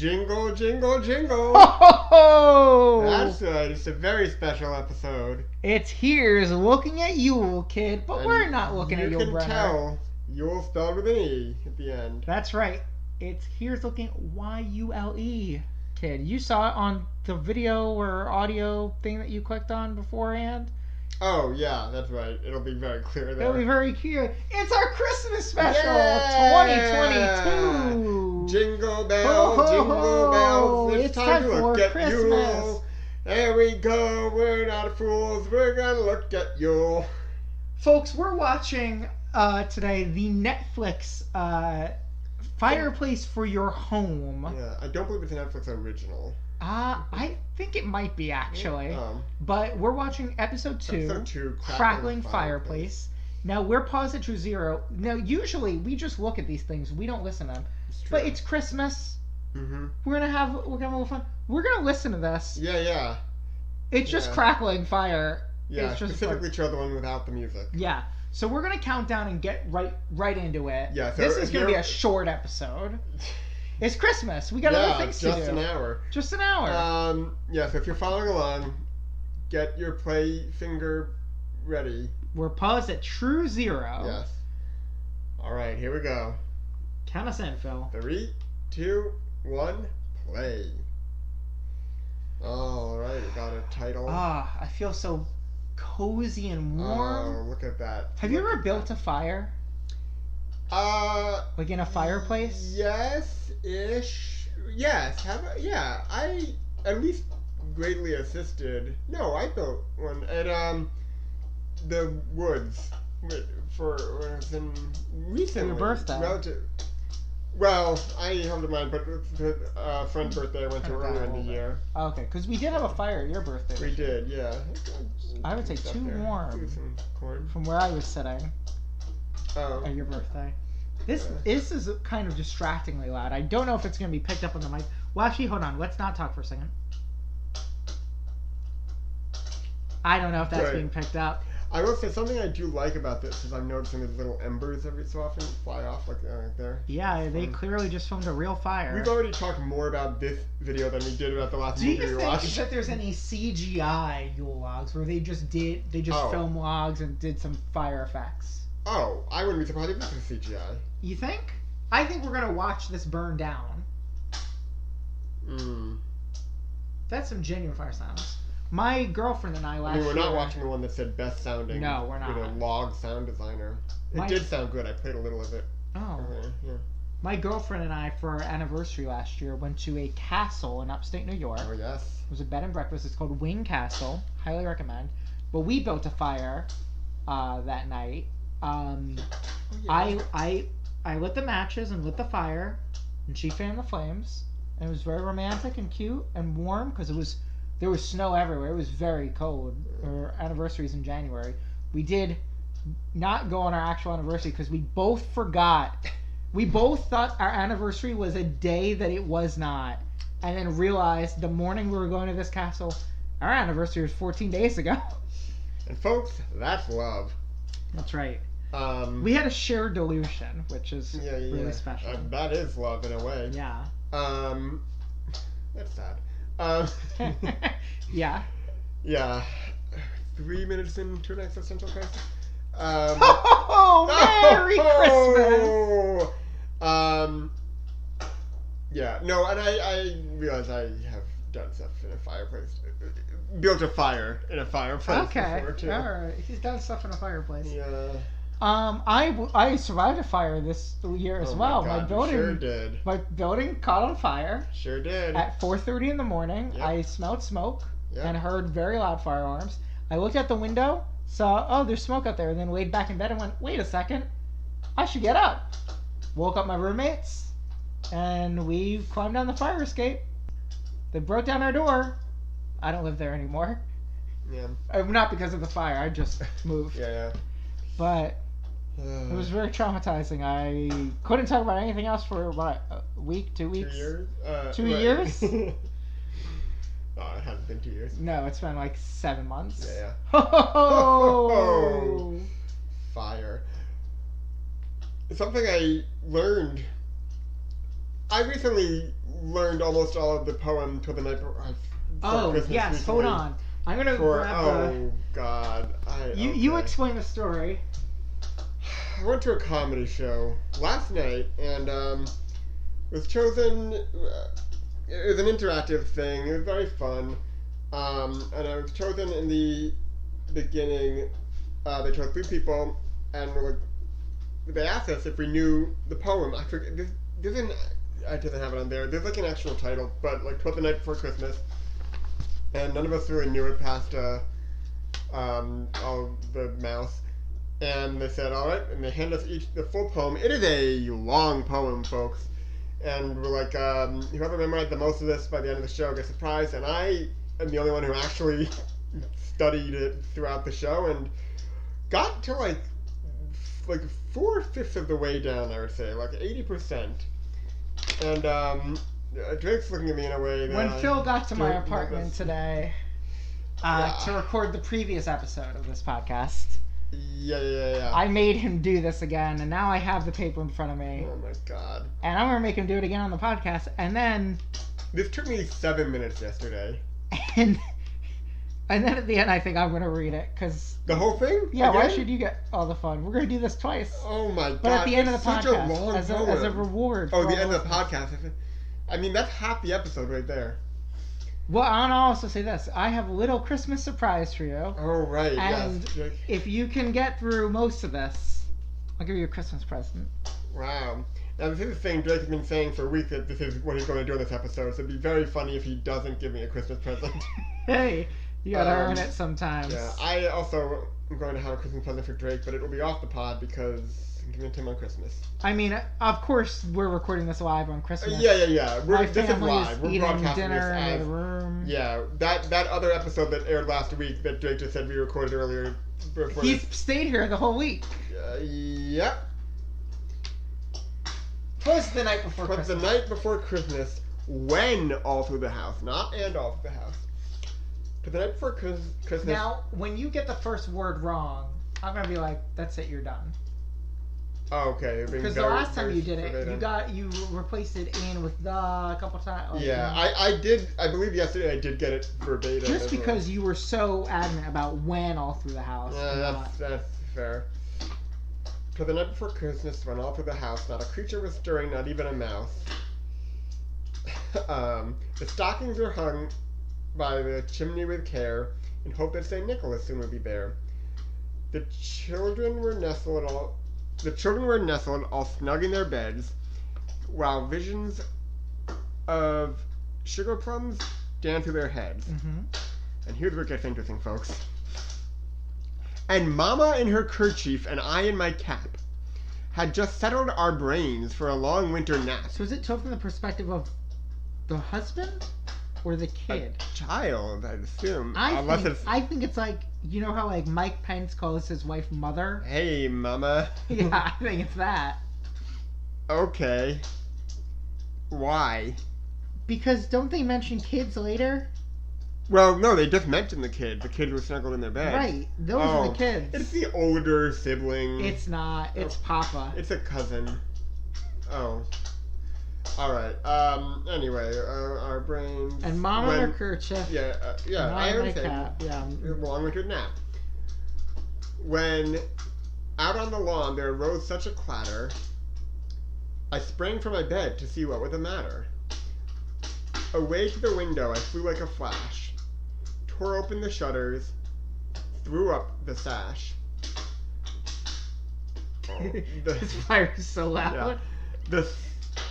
Jingle, jingle, jingle. Oh! That's right. It's a very special episode. It's Here's Looking at Yule, kid, but we're not looking at Yule Brynner. You can tell Yule spelled with an E at the end. That's right. It's Here's Looking at YULE, kid. You saw it on the video or audio thing that you clicked on beforehand. Oh, yeah, that's right. It'll be very clear there. It'll be very clear. It's our Christmas special, Yeah! 2022. Jingle bells, jingle bells. It's time to look at Christmas. Yule. There we go. We're not fools. We're going to look at Yule. Folks, we're watching today the Netflix Fireplace for Your Home. Yeah, I don't believe it's a Netflix original. I think it might be, actually. But we're watching episode 2, Crackling Fireplace. Now, we're paused at 0. Now, usually, we just look at these things. We don't listen to them. But it's Christmas. Mm-hmm. We're gonna have a little fun. We're gonna listen to this. Yeah. It's just crackling fire. Yeah, it's just specifically the one without the music. Yeah. So we're gonna count down and get right into it. Yeah. So this is gonna be a short episode. It's Christmas. We got other things to do. Just an hour. Just an hour. Yeah. So if you're following along, get your play finger ready. We're paused at 0. Yes. All right. Here we go. Count us in, Phil. 3, 2, 1, play. All right. We got a title. I feel so cozy and warm. Oh, look at that. Have you ever built a fire? Like in a fireplace? Yes-ish. Yes. Yeah. I at least greatly assisted. No, I built one at the woods for when I was in recently. For your birthday. Well, I held in mind, but the friend's birthday I went to earlier in the year. Okay, because we did have a fire at your birthday. We did, yeah. I would say too warm from where I was sitting at your birthday. This is kind of distractingly loud. I don't know if it's going to be picked up on the mic. Well, actually, hold on. Let's not talk for a second. I don't know if that's being picked up. I will say something I do like about this is I'm noticing these little embers every so often fly off like there. Yeah, they clearly just filmed a real fire. We've already talked more about this video than we did about the last movie we watched. Do you think that there's any CGI Yule logs where they just filmed logs and did some fire effects? Oh, I wouldn't be surprised if this was CGI. You think? I think we're gonna watch this burn down. That's some genuine fire sounds. My girlfriend and I last year... we're not watching the one that said best sounding. No, we're not. With a log sound designer. It did sound good. I played a little of it. Oh. Yeah. My girlfriend and I, for our anniversary last year, went to a castle in upstate New York. Oh, yes. It was a bed and breakfast. It's called Wing Castle. Highly recommend. But we built a fire that night. I lit the matches and lit the fire, and she fanned the flames. And it was very romantic and cute and warm because there was snow everywhere. It was very cold. Our anniversary's in January. We did not go on our actual anniversary because we both forgot. We both thought our anniversary was a day that it was not. And then realized the morning we were going to this castle, our anniversary was 14 days ago. And folks, that's love. That's right. We had a shared delusion, which is really special. That is love in a way. Yeah. That's sad. Yeah. Yeah. 3 minutes into an existential crisis. Merry Christmas! Yeah. No, and I realize I have done stuff in a fireplace. Built a fire in a fireplace before, too. Alright. He's done stuff in a fireplace. Yeah. I survived a fire this year as well. My building sure did. My building caught on fire. Sure did. At 4:30 in the morning, I smelled smoke and heard very loud fire alarms. I looked out the window, saw there's smoke out there, and then laid back in bed and went, wait a second, I should get up. Woke up my roommates, and we climbed down the fire escape. They broke down our door. I don't live there anymore. Yeah. Not because of the fire. I just moved. Yeah. But it was very traumatizing. I couldn't talk about anything else for a week, 2 weeks. 2 years? 2 years? Oh, it hasn't been 2 years. No, it's been like 7 months. Yeah. Oh! Fire. Something I learned. I recently learned almost all of the poem till the night before. Christmas yes, recently. hold on. I'm gonna grab God. You explain the story. I went to a comedy show last night and was chosen. It was an interactive thing. It was very fun. And I was chosen in the beginning. They chose 3 people, and they asked us if we knew the poem. I forget. I didn't have it on there. There's like an actual title, but like 'Twas the Night Before Christmas, and none of us really knew it past all the mouse. And they said, all right, and they handed us each the full poem. It is a long poem, folks. And we're like, whoever memorized the most of this by the end of the show gets a prize. And I am the only one who actually studied it throughout the show and got to like 4/5 of the way down, I would say, like 80%. And Drake's looking at me in a way that when Phil got to my apartment today to record the previous episode of this podcast. Yeah. I made him do this again, and now I have the paper in front of me. Oh my god. And I'm gonna make him do it again on the podcast, and then... This took me 7 minutes yesterday. And then at the end I think I'm gonna read it, because... The whole thing? Yeah, again? Why should you get all the fun? We're gonna do this twice. Oh my god. But at the end of the such podcast, a long as a reward. Oh, the end of the podcast. I mean, that's half the episode right there. Well, I'll also say this. I have a little Christmas surprise for you. Oh, right. And yes. if you can get through most of this, I'll give you a Christmas present. Wow. Now, this is the thing Drake has been saying for a week, that this is what he's going to do in this episode, so it'd be very funny if he doesn't give me a Christmas present. Hey, you gotta earn it sometimes. Yeah, I also am going to have a Christmas present for Drake, but it will be off the pod because I'm giving it to him on Christmas. I mean, of course, we're recording this live on Christmas. Yeah. My this is family live. is We're eating broadcasting dinner this in as... the room. Yeah, that other episode that aired last week that Drake just said we recorded earlier. He's stayed here the whole week. Yep. Twas the night before Christmas. The night before Christmas, when all through the house, not and all through the house. But the night before Christmas. Now, when you get the first word wrong, I'm gonna be like, "That's it, you're done." Oh, okay. Because the last time you did it, you replaced it in with the a couple times. Like, yeah, I did. I believe yesterday I did get it verbatim. Just because you were so adamant about when all through the house. Yeah, that's fair. For the night before Christmas, when all through the house, not a creature was stirring, not even a mouse. The stockings were hung by the chimney with care, in hope that St. Nicholas soon would be there. The children were nestled all snug in their beds, while visions of sugar plums danced through their heads. Mm-hmm. And here's where it gets interesting, folks. And Mama in her kerchief and I in my cap had just settled our brains for a long winter nap. So is it told from the perspective of the husband or the kid? A child, I'd assume. I think it's like, you know how like Mike Pence calls his wife mother? Hey, Mama. Yeah, I think it's that. Okay. Why? Because don't they mention kids later? Well, no, they just mentioned the kids. The kids were snuggled in their beds. Right, those are the kids. It's the older sibling. It's not. It's Papa. It's a cousin. Oh. Alright, anyway, our brains... And Mama in her kerchief. Yeah, I understand. Cap, yeah. Long winter nap. When out on the lawn there arose such a clatter, I sprang from my bed to see what was the matter. Away to the window I flew like a flash, tore open the shutters, threw up the sash. This fire is so loud. Yeah.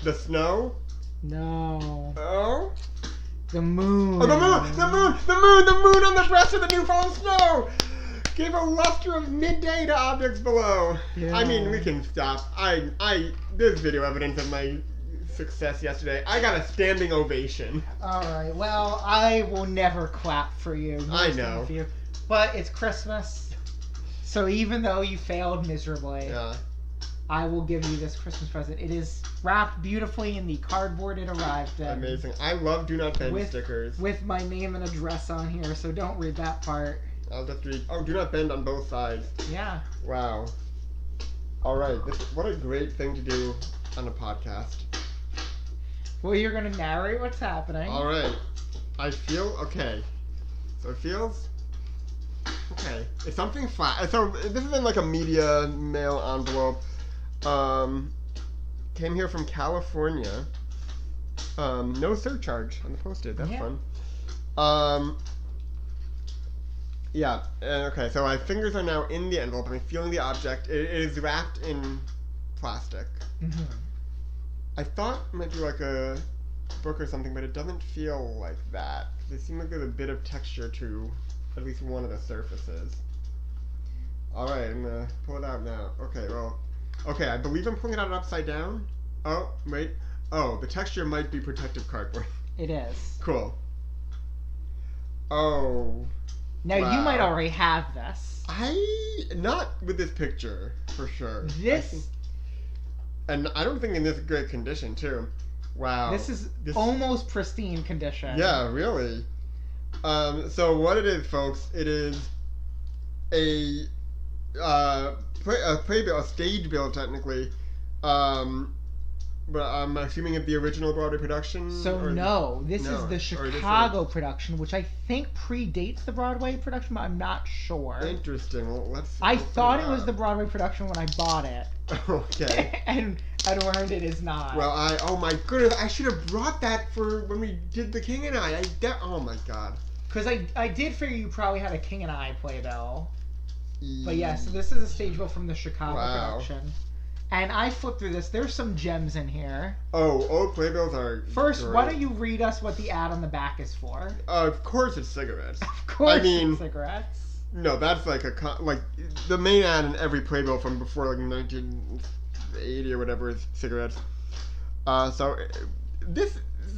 The snow? No. Oh? The moon. Oh, the moon on the breast of the new fallen snow! Gave a luster of midday to objects below. Yeah. I mean, we can stop. There's video evidence of my success yesterday. I got a standing ovation. Alright, well, I will never clap for you. I know. For you. But it's Christmas, so even though you failed miserably, I will give you this Christmas present. It is wrapped beautifully in the cardboard it arrived in. Amazing. I love Do Not Bend stickers. With my name and address on here, so don't read that part. I'll just read. Oh, Do Not Bend on both sides. Yeah. Wow. Alright, what a great thing to do on a podcast. Well, you're gonna narrate what's happening. All right. I feel okay. So it feels okay. It's something flat. So this is in like a media mail envelope. Came here from California. No surcharge on the postage. That's fun. Yeah. Okay. So my fingers are now in the envelope. I'm feeling the object. It is wrapped in plastic. Mm-hmm. I thought it might be like a book or something, but it doesn't feel like that. They seem like there's a bit of texture to at least one of the surfaces. Alright, I'm gonna pull it out now. Okay, I believe I'm pulling it out upside down. Oh, wait. Oh, the texture might be protective cardboard. It is. Cool. Oh. Now, wow. you might already have this. Not with this picture, for sure. And I don't think in this great condition, too. Wow. This is almost pristine condition. Yeah, really. So what it is, folks, it is a playbill, a stage bill, technically. But I'm assuming it's the original Broadway production? This is the Chicago production, which I think predates the Broadway production, but I'm not sure. Interesting. Well, I thought it was the Broadway production when I bought it. Okay. and I learned it is not. Well, oh my goodness, I should have brought that for when we did The King and I. Oh my god. Because I did figure you probably had a King and I playbill. But yeah, so this is a stage bill from the Chicago production. And I flipped through this. There's some gems in here. Oh, old playbills are First, great. why don't you read us what the ad on the back is for? Of course it's cigarettes. Of course it's cigarettes. No, that's like the main ad in every playbill from before like 1980 or whatever is cigarettes.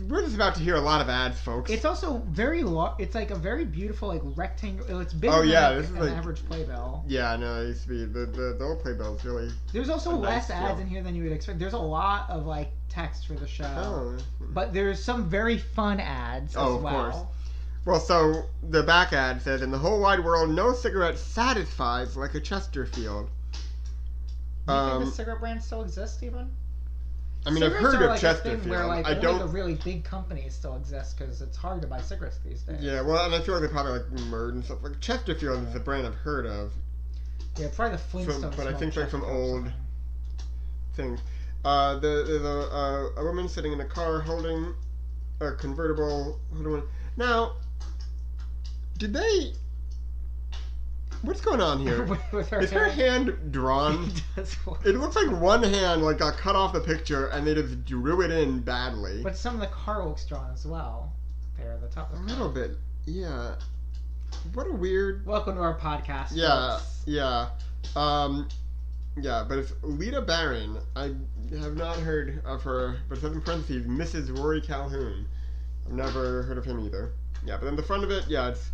We're just about to hear a lot of ads, folks. It's also very it's like a very beautiful like rectangle. It's bigger this is than an average playbill. Yeah, no, it used to be the old playbill's really. There's also less ads in here than you would expect. There's a lot of like text for the show. Oh. But there's some very fun ads as well. Of course. Well, so the back ad says, "In the whole wide world, no cigarette satisfies like a Chesterfield." Do you think the cigarette brand still exists even? I mean, I've heard of Chesterfield. Where, like, I don't. The really big companies still exist because it's hard to buy cigarettes these days. Yeah, well, and I feel like they probably like Murd and stuff. Like Chesterfield is a brand I've heard of. Yeah, probably the Flintstones. But I think like from old things. There's a woman sitting in a car holding a convertible. Now, did they? What's going on here? Is her hand drawn? It looks like one hand like got cut off the picture and they just drew it in badly. But some of the car looks drawn as well. There, the top of the car. A little bit, yeah. What a weird. Welcome to our podcast. Yeah, folks. yeah. Yeah, but it's Lita Barron. I have not heard of her, but it says in parentheses, Mrs. Rory Calhoun. I've never heard of him either. Yeah, but then the front of it, yeah, it's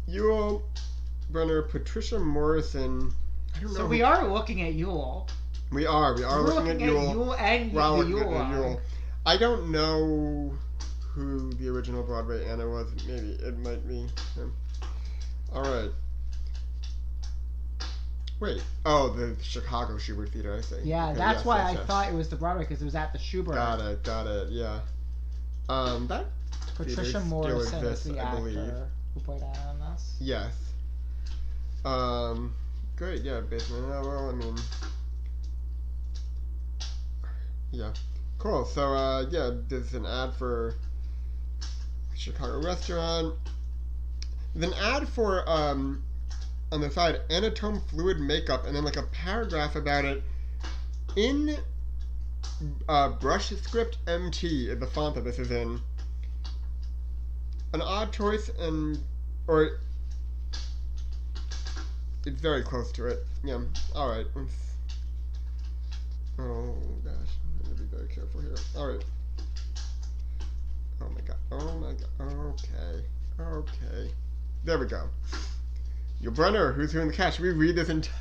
YUL Brynner, Patricia Morrison. I don't know. So we are looking at Yule. We are looking at Yule. Yule and the Yule. I don't know who the original Broadway Anna was. Maybe it might be him. All right. Wait. Oh, the Chicago Schubert Theater. I see. Yeah, okay, that's why I yes. thought it was the Broadway because it was at the Schubert. Got it. Yeah. That Patricia Morrison is the actor who played Anna in this. Yes. Great. Yeah, based on that. Well, I mean, yeah, cool. So, yeah, there's an ad for Chicago restaurant. There's an ad for on the side, Anatome Fluid Makeup, and then like a paragraph about it in brush script MT is the font that this is in. An odd choice, or it's very close to it. Yeah. All right. Oh gosh, I'm gonna be very careful here. All right. Oh my god. Okay. There we go. YUL Brynner, who's here in the cast? Should we read this entire?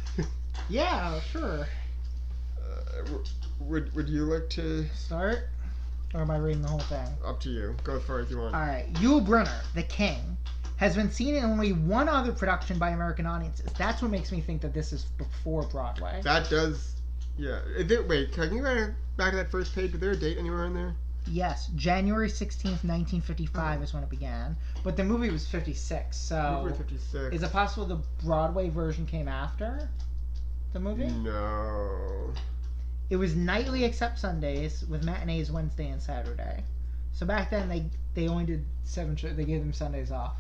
Yeah, sure. Would you like to start, or am I reading the whole thing? Up to you. Go as far as you want. All right. YUL Brynner, the King, has been seen in only one other production by American audiences. That's what makes me think that this is before Broadway. That does Yeah. Wait, can you go back to that first page? Is there a date anywhere on there? Yes, January 16th, 1955 is when it began. But the movie was 56, so... Movie 56. Is it possible the Broadway version came after the movie? No. It was nightly except Sundays, with matinees Wednesday and Saturday. So back then, they only did 7 shows. They gave them Sundays off.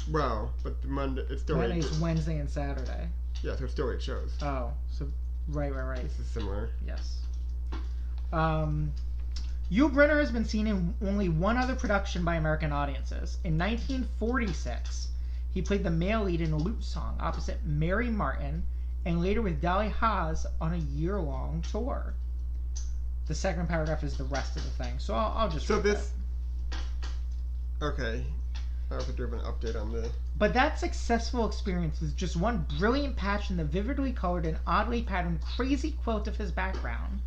Well, but the Monday, it's still 8. Matinees Wednesday and Saturday. Yeah, so it's still 8 shows. Oh, so... Right. This is similar. Yes. Yul Brynner has been seen in only one other production by American audiences. In 1946, he played the male lead in a lute song opposite Mary Martin, and later with Dolly Haas on a year-long tour. The second paragraph is the rest of the thing, so I'll just read that. Okay. I have to do an update on this. But that successful experience was just one brilliant patch in the vividly colored and oddly patterned crazy quilt of his background.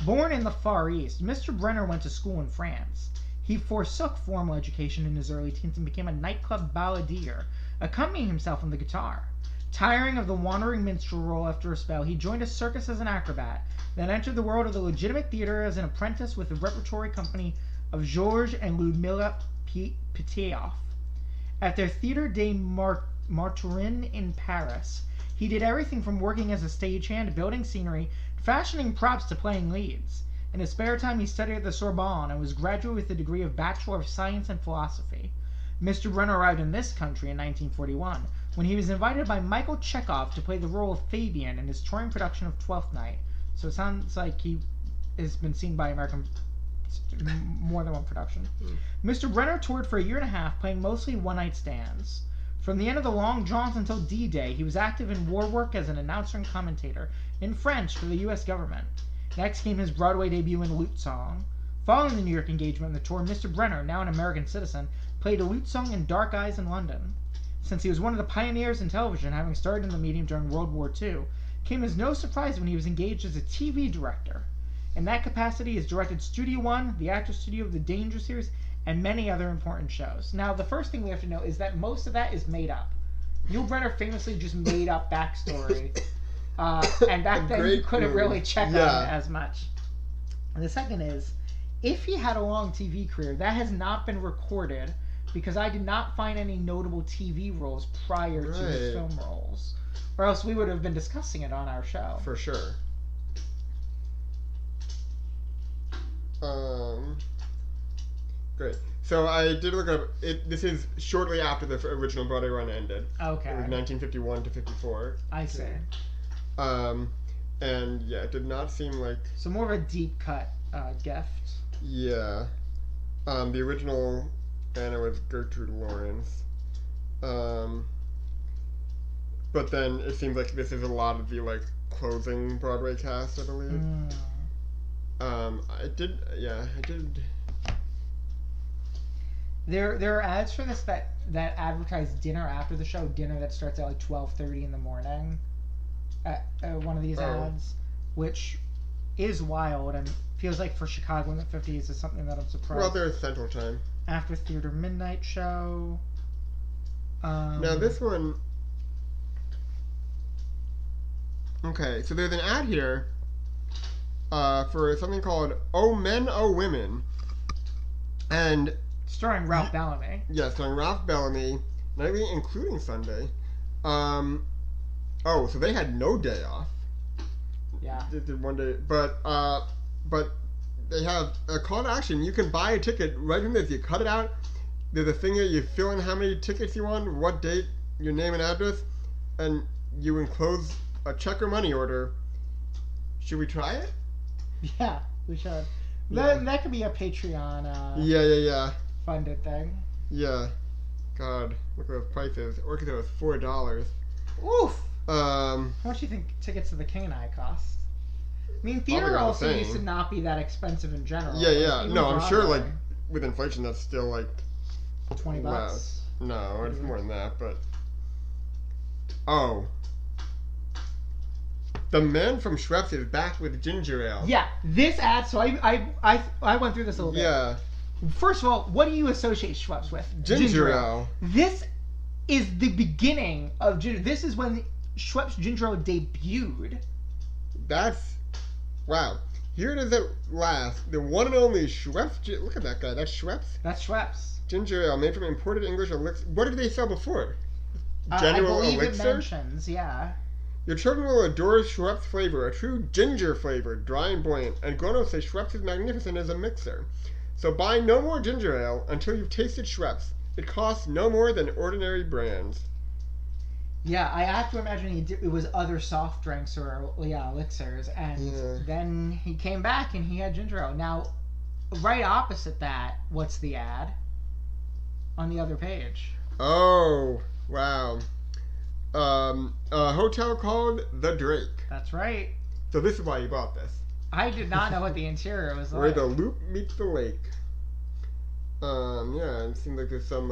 Born in the Far East, Mr. Brynner went to school in France. He forsook formal education in his early teens and became a nightclub balladeer, accompanying himself on the guitar. Tiring of the wandering minstrel role after a spell, he joined a circus as an acrobat, then entered the world of the legitimate theater as an apprentice with the repertory company of Georges and Ludmilla Pitaov. At their Theatre des Martyrs in Paris, he did everything from working as a stagehand, building scenery, fashioning props to playing leads. In his spare time, he studied at the Sorbonne and was graduated with the degree of Bachelor of Science and Philosophy. Mr. Brynner arrived in this country in 1941, when he was invited by Michael Chekhov to play the role of Fabian in his touring production of Twelfth Night. So it sounds like he has been seen by more than one production. Mr. Brynner toured for a year and a half, playing mostly one-night stands. From the end of the Long Jaunts until D-Day, he was active in war work as an announcer and commentator in French for the U.S. government. Next came his Broadway debut in Lute Song. Following the New York engagement and the tour, Mr. Brynner, now an American citizen, played a lute song in Dark Eyes in London. Since he was one of the pioneers in television, having started in the medium during World War II, it came as no surprise when he was engaged as a TV director. In that capacity, he has directed Studio One, the Actors Studio of the Danger series, and many other important shows. Now, the first thing we have to know is that most of that is made up. Yul Brynner famously just made up backstory, and back then you couldn't really check on it as much. And the second is, if he had a long TV career, that has not been recorded because I did not find any notable TV roles prior to his film roles, or else we would have been discussing it on our show. For sure. Great. So I did look up. This is shortly after the original Broadway run ended. Okay. It was 1951 to 54. I see. And yeah, it did not seem like. So more of a deep cut gift. Yeah. The original Anna was Gertrude Lawrence. But then it seems like this is a lot of the closing Broadway cast, I believe. I did. There are ads for this that advertise dinner after the show, dinner that starts at 12:30 in the morning. At one of these ads, which is wild and feels like for Chicago in the 50s is something that I'm surprised. Well, there's Central Time. After Theater Midnight Show. Now this one. Okay, so there's an ad here. For something called "Oh Men, Oh Women," and starring Ralph Bellamy. Yeah, starring Ralph Bellamy, nightly including Sunday. So they had no day off. Yeah. They did one day, but they have a call to action. You can buy a ticket right from this. You cut it out. There's a thing that you fill in how many tickets you want, what date, your name and address, and you enclose a check or money order. Should we try it? Yeah, we should. Yeah. That could be a Patreon Yeah. funded thing. Yeah. God, look at those prices. Orchid was $4. Oof! How much do you think tickets to The King and I cost? I mean, theater also used to not be that expensive in general. Yeah. No, I'm Broadway, sure, with inflation, that's still, $20. less. No, it's more than that, but... Oh. The man from Schweppes is back with ginger ale. Yeah, this ad, so I went through this a little bit. Yeah. First of all, what do you associate Schweppes with? Ginger ale. This is the beginning of ginger. This is when Schweppes ginger ale debuted. That's wow. Here it is at last. The one and only Schweppes. Look at that guy. That's Schweppes. That's Schweppes. Ginger ale made from imported English elixir. What did they sell before? I believe elixir? it mentions, yeah. Your children will adore Schweppes flavor, a true ginger flavor, dry and buoyant. And grown-ups say Schweppes is magnificent as a mixer. So buy no more ginger ale until you've tasted Schweppes. It costs no more than ordinary brands. Yeah, I have to imagine it was other soft drinks or elixirs, and then he came back and he had ginger ale. Now, right opposite that, what's the ad on the other page? Oh, wow. A hotel called The Drake. That's right. So this is why you bought this. I did not know what the interior was like. Where the loop meets the lake. Yeah, it seems like there's some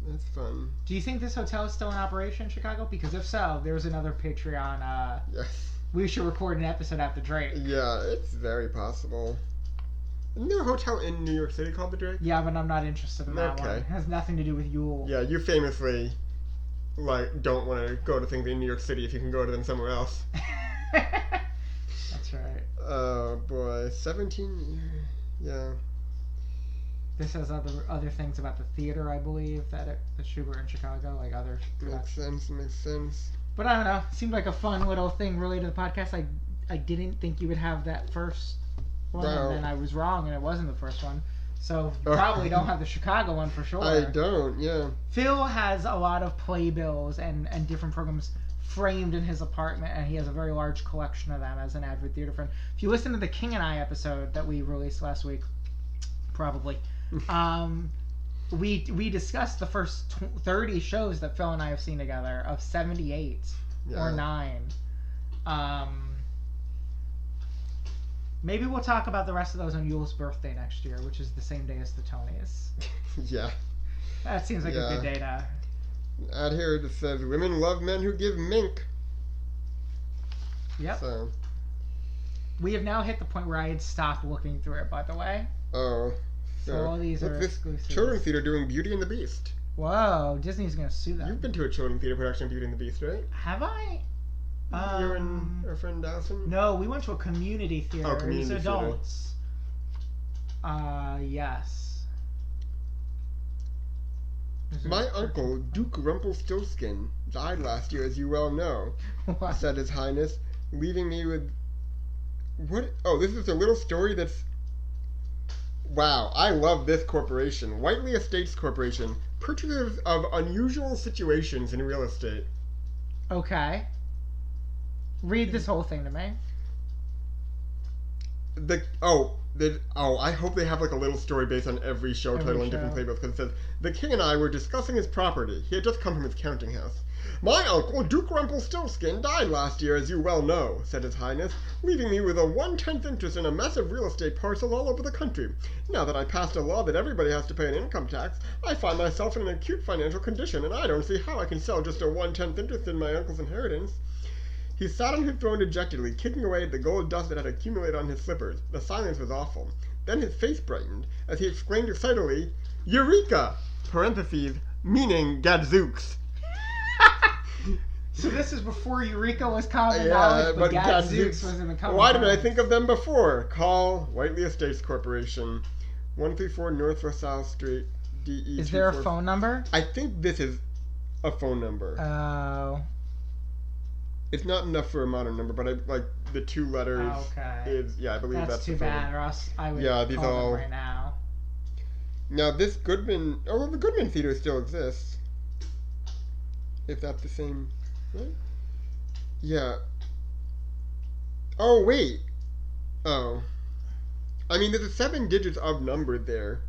that's fun. Do you think this hotel is still in operation in Chicago? Because if so, there's another Patreon. Yes. We should record an episode at the Drake. Yeah, it's very possible. Isn't there a hotel in New York City called The Drake? Yeah, but I'm not interested in that one. It has nothing to do with Yule. Yeah, you famously don't want to go to things in New York City if you can go to them somewhere else. That's right. Oh boy, 17 years. Yeah. This has other things about the theater, I believe, that Schubert in Chicago, like other. Makes sense. But I don't know. It seemed like a fun little thing related to the podcast. I didn't think you would have that first one, and then I was wrong, and it wasn't the first one. So you probably don't have the Chicago one for sure. I don't. Yeah. Phil has a lot of playbills and different programs framed in his apartment, and he has a very large collection of them as an avid theater friend. If you listen to the King and I episode that we released last week, probably. We discussed the first 30 shows that Phil and I have seen together of 78 or 9. Maybe we'll talk about the rest of those on Yule's birthday next year, which is the same day as the Tonys. Yeah. That seems like a good day to... Out here it says, women love men who give mink. Yep. So. We have now hit the point where I had stopped looking through it, by the way. Oh. So all these are exclusive. Children's theater doing Beauty and the Beast. Whoa, Disney's gonna sue them. You've been to a children's theater production of Beauty and the Beast, right? Have I? You and our friend Dawson? No, we went to a community theater. Oh, community it was adults. Yes. My uncle, Duke Rumpelstiltskin, died last year, as you well know, said His Highness, leaving me with... What? Oh, this is a little story that's... Wow, I love this corporation. Whiteley Estates Corporation, purchasers of unusual situations in real estate. Okay. Read this whole thing to me. I hope they have like a little story based on every show title and different playbooks, because it says, the king and I were discussing his property. He had just come from his counting house. My uncle, Duke Rumpelstiltskin, died last year, as you well know, said His Highness, leaving me with a 1/10 interest in a massive real estate parcel all over the country. Now that I passed a law that everybody has to pay an income tax, I find myself in an acute financial condition, and I don't see how I can sell just a 1/10 interest in my uncle's inheritance. He sat on his throne dejectedly, kicking away at the gold dust that had accumulated on his slippers. The silence was awful. Then his face brightened, as he exclaimed excitedly, Eureka! Parentheses, meaning Gadzooks. So this is before Eureka was common knowledge, but Gadzooks was in the common. Why didn't I think of them before? Call Whiteley Estates Corporation, 134 North LaSalle Street, DE. Is there a phone number? I think this is a phone number. Oh. It's not enough for a modern number, but like the 2 letters is I believe that's too bad, or else I would these call all them right now. Now this Goodman, the Goodman Theater still exists. If that's the same, right? Yeah. Oh wait. Oh. I mean, there's a 7 digits of number there.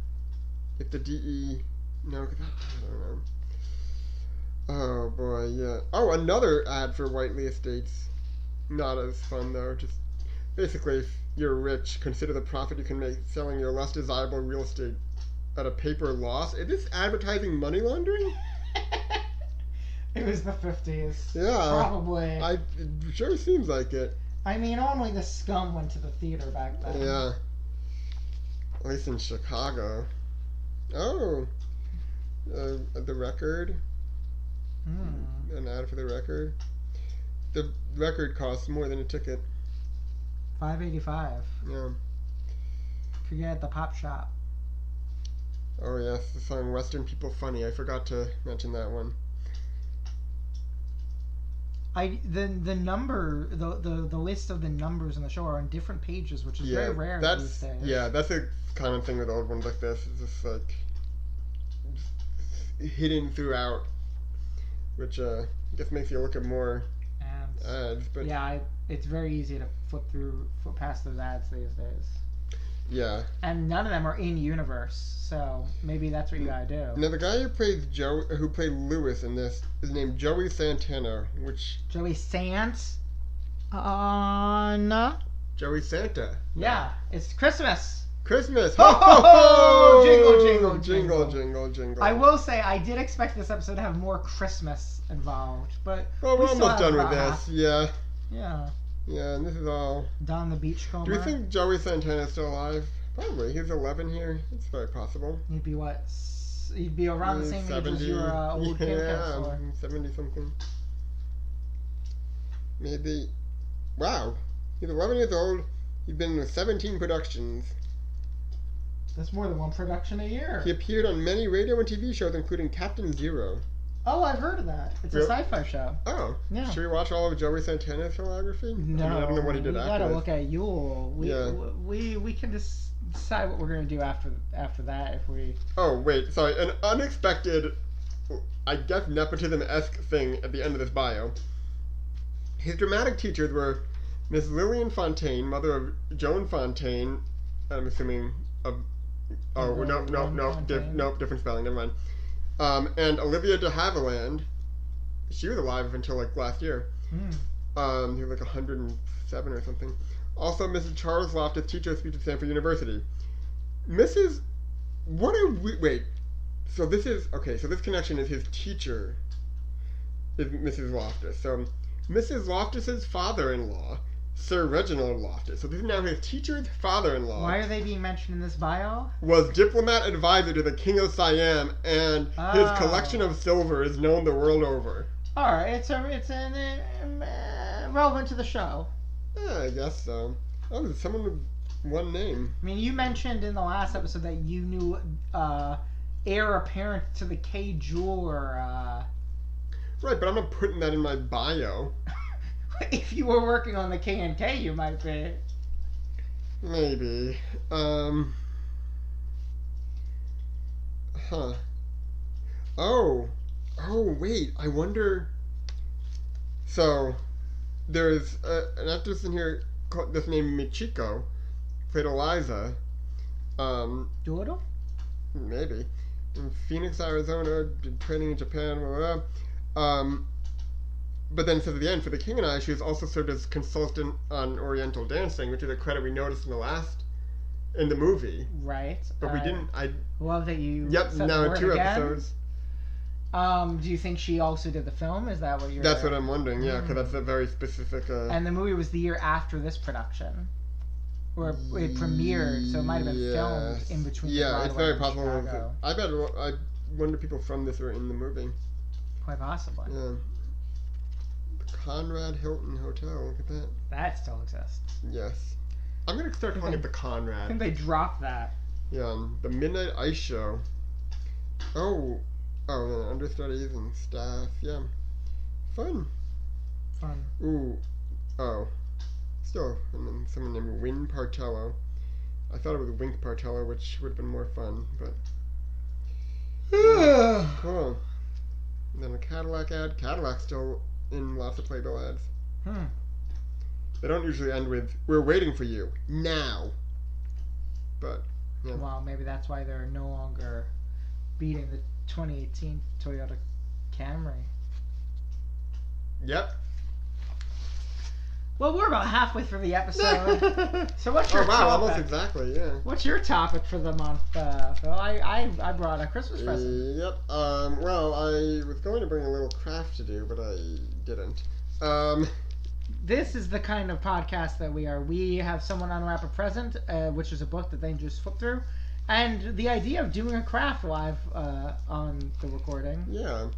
If the DE, no, I don't know. Oh boy, yeah. Oh, another ad for Whiteley Estates. Not as fun though. Just basically, if you're rich, consider the profit you can make selling your less desirable real estate at a paper loss. Is this advertising money laundering? It was the 50s. Yeah. Probably. It sure seems like it. I mean, only the scum went to the theater back then. Yeah. At least in Chicago. Oh. The Record. An ad for the Record. The Record costs more than a ticket. $5.85. Yeah. Could get at the pop shop. Oh yes, the song "Western People Funny." I forgot to mention that one. The number the list of the numbers in the show are on different pages, which is very rare these days. Yeah, that's a common thing with old ones like this. It's just like hidden throughout, which I guess makes you look at more ads. But yeah, it's very easy to flip past those ads these days. Yeah. And none of them are in universe, so maybe that's what you gotta do. Now the guy who played Lewis in this is named Joey Santana, which Joey Santana. Joey Santa. Yeah, it's Christmas. Christmas! Ho, ho, ho! Jingle, jingle, jingle, jingle, jingle. I will say I did expect this episode to have more Christmas involved, but well, we're almost done with this. Yeah. Yeah. Yeah, and this is all Don the Beachcomber. Do you think Joey Santana is still alive? Probably. He's 11 here. It's very possible. He'd be what? He'd be around the same 70, age as your old camp counselor. 70 something. Maybe. Wow. He's 11 years old. He's been in 17 productions. That's more than one production a year. He appeared on many radio and TV shows, including Captain Zero. Oh, I've heard of that. It's a sci-fi show. Oh. Yeah. Should we watch all of Joey Santana's filmography? No. I mean, I don't know what he did after. We gotta look at Yule. We can decide what we're gonna do after that if we. Oh wait, sorry. An unexpected, I guess nepotism-esque thing at the end of this bio. His dramatic teachers were Miss Lillian Fontaine, mother of Joan Fontaine. I'm assuming of. Oh no, different spelling. Never mind. And Olivia de Havilland, she was alive until like last year. He was like 107 or something. Also, Mrs. Charles Loftus, teacher of speech at Stanford University. Wait. So this is, okay, so this connection is his teacher is Mrs. Loftus. So Mrs. Loftus's father-in-law, Sir Reginald Loftus. So this is now his teacher's father-in-law. Why are they being mentioned in this bio? Was diplomat advisor to the King of Siam, and his collection of silver is known the world over. All right, it's relevant to the show. Yeah, I guess so. Oh, someone with one name. I mean, you mentioned in the last episode that you knew heir apparent to the K. Jeweler. Right, but I'm not putting that in my bio. If you were working on the K&K, you might be. Maybe. Huh. Oh, wait. I wonder. So, there's an actress in here that's named Michiko, played Eliza. Dodo? Maybe. In Phoenix, Arizona, did training in Japan, blah, blah. But then, so at the end, for The King and I, she was also served as consultant on Oriental dancing, which is a credit we noticed in the movie. Right. But we didn't. I love that you. Yep. Now 2 episodes. Do you think she also did the film? Is that what you're? That's what I'm wondering. Yeah, because that's a very specific. And the movie was the year after this production, or it premiered, so it might have been filmed in between. Yeah, it's very possible. I wonder if people from this were in the movie. Quite possibly. Yeah. Conrad Hilton Hotel. Look at that. That still exists. Yes. I'm going to start calling it the Conrad. I think they dropped that. Yeah, the Midnight Ice Show. Oh, understudies and staff. Yeah. Fun. Ooh. Oh. Still, and then someone named Win Partello. I thought it was Wink Partello, which would have been more fun, but... Cool. And then a Cadillac ad. Cadillac's still in lots of Playbill ads. They don't usually end with, "We're waiting for you, now." But, yeah. Well, maybe that's why they're no longer beating the 2018 Toyota Camry. Yep. Well, we're about halfway through the episode. So what's your topic? Almost exactly, yeah. What's your topic for the month, Phil? I brought a Christmas present. Yep. Well, I was going to bring a little craft to do, but I didn't. This is the kind of podcast that we are. We have someone unwrap a present, which is a book that they just flip through, and the idea of doing a craft live on the recording. Yeah.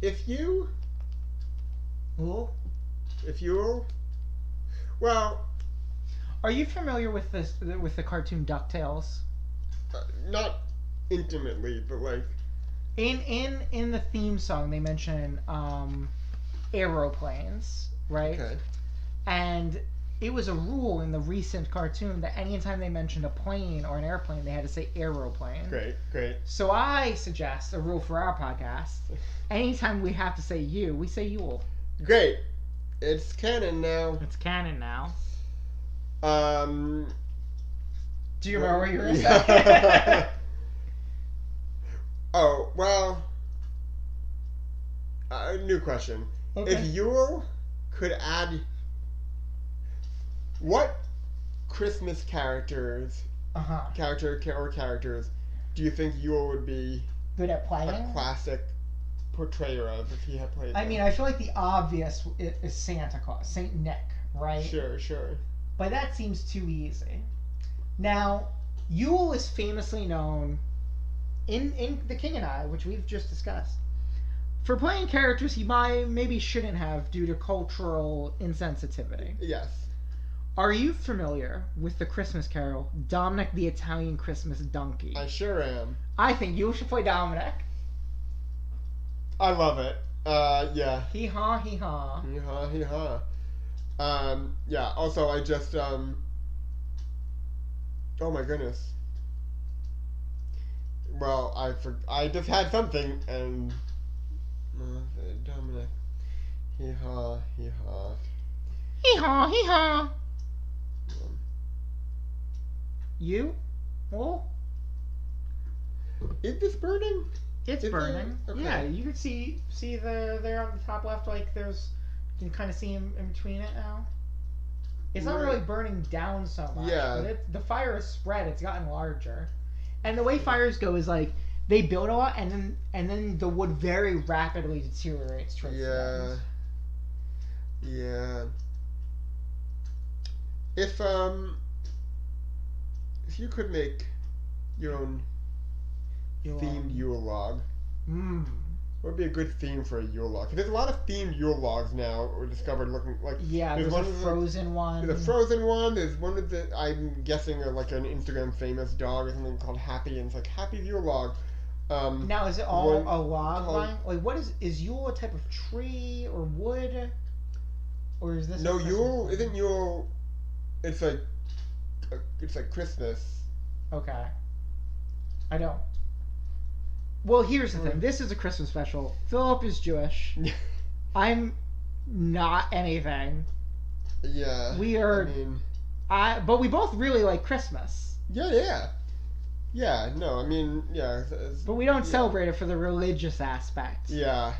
If Yule Well, Are you familiar with the cartoon DuckTales? not intimately, but like. In the theme song, they mention aeroplanes, right? Okay. And it was a rule in the recent cartoon that anytime they mentioned a plane or an airplane, they had to say aeroplane. Great. So I suggest a rule for our podcast. Anytime we have to say you, we say Yule. Great. It's canon now. It's canon now. Um. Do you remember what you were going to say? Oh, well. New question. Okay. If Yule could add. What Christmas characters do you think Yule would be Good at playing? a classic portrayer of if he had played them? I mean, I feel like the obvious is Santa Claus, Saint Nick, right? Sure. But that seems too easy. Now, Yule is famously known in The King and I, which we've just discussed, for playing characters he maybe shouldn't have due to cultural insensitivity. Yes. Are you familiar with the Christmas Carol, Dominic the Italian Christmas Donkey? I sure am. I think you should play Dominic. I love it. Yeah. Hee-haw, hee-haw. Hee-haw. Yeah, also I just, oh my goodness. Well, I just had something, and, Dominic. Hee-haw. Hee-haw, hee-haw. You? Well, is this burning? it's burning. Okay. Yeah, you can see there on the top left, like there's, you can kind of see him in between it now. It's not Right. really burning down so much. Yeah. But the fire is spread. It's gotten larger, and the way fires go is like they build a lot, and then the wood very rapidly deteriorates towards the end. Yeah. If you could make your own themed Yule log, what would be a good theme for a Yule log? 'Cause there's a lot of themed Yule logs now. We discovered looking like there's a frozen one. There's a frozen one. There's one of the I'm guessing like an Instagram famous dog or something called Happy, and it's like Happy's Yule log. Now is it all one a log called- line? Like what is Yule a type of tree or wood? Or is this No, a Christmas Yule thing? isn't Yule. It's like Christmas. Okay. I don't. Well, here's the thing. This is a Christmas special. Philip is Jewish. I'm not anything. Yeah. We are. I mean, But we both really like Christmas. yeah. No, I mean, yeah. But we don't celebrate it for the religious aspect. Yeah.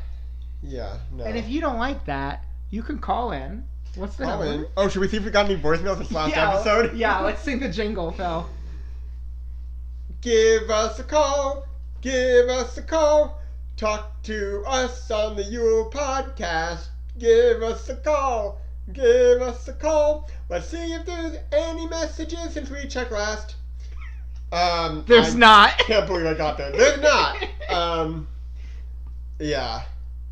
No. And if you don't like that, you can call in. What's the number? in. Oh, should we see if we got any voicemails this last Yeah, episode? Yeah, let's sing the jingle, Phil. Give us a call. Talk to us on the Yule podcast. Give us a call. Let's see if there's any messages since we checked last. There's not. Can't believe I got that. There's not. Yeah.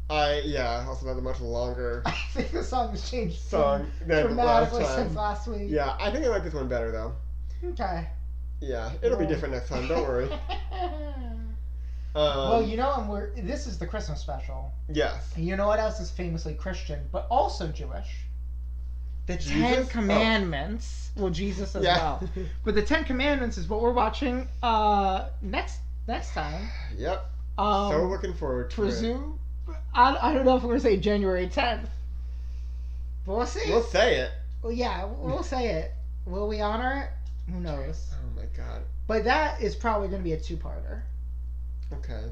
Also that's a much longer I think the song's changed song than last dramatically time. since last week. Yeah, I think I like this one better though. Okay. Yeah, it'll be different next time. Don't worry. Well, you know, this is the Christmas special. Yes. You know what else is famously Christian, but also Jewish? The Jesus? Ten Commandments. Well, Jesus as well. But the Ten Commandments is what we're watching next time. Yep. So looking forward to it. I don't know if we're going to say January 10th. But we'll see. We'll say it. Well, yeah, we'll say it. Will we honor it? Who knows? Oh my god. But that is probably going to be a two-parter. Okay.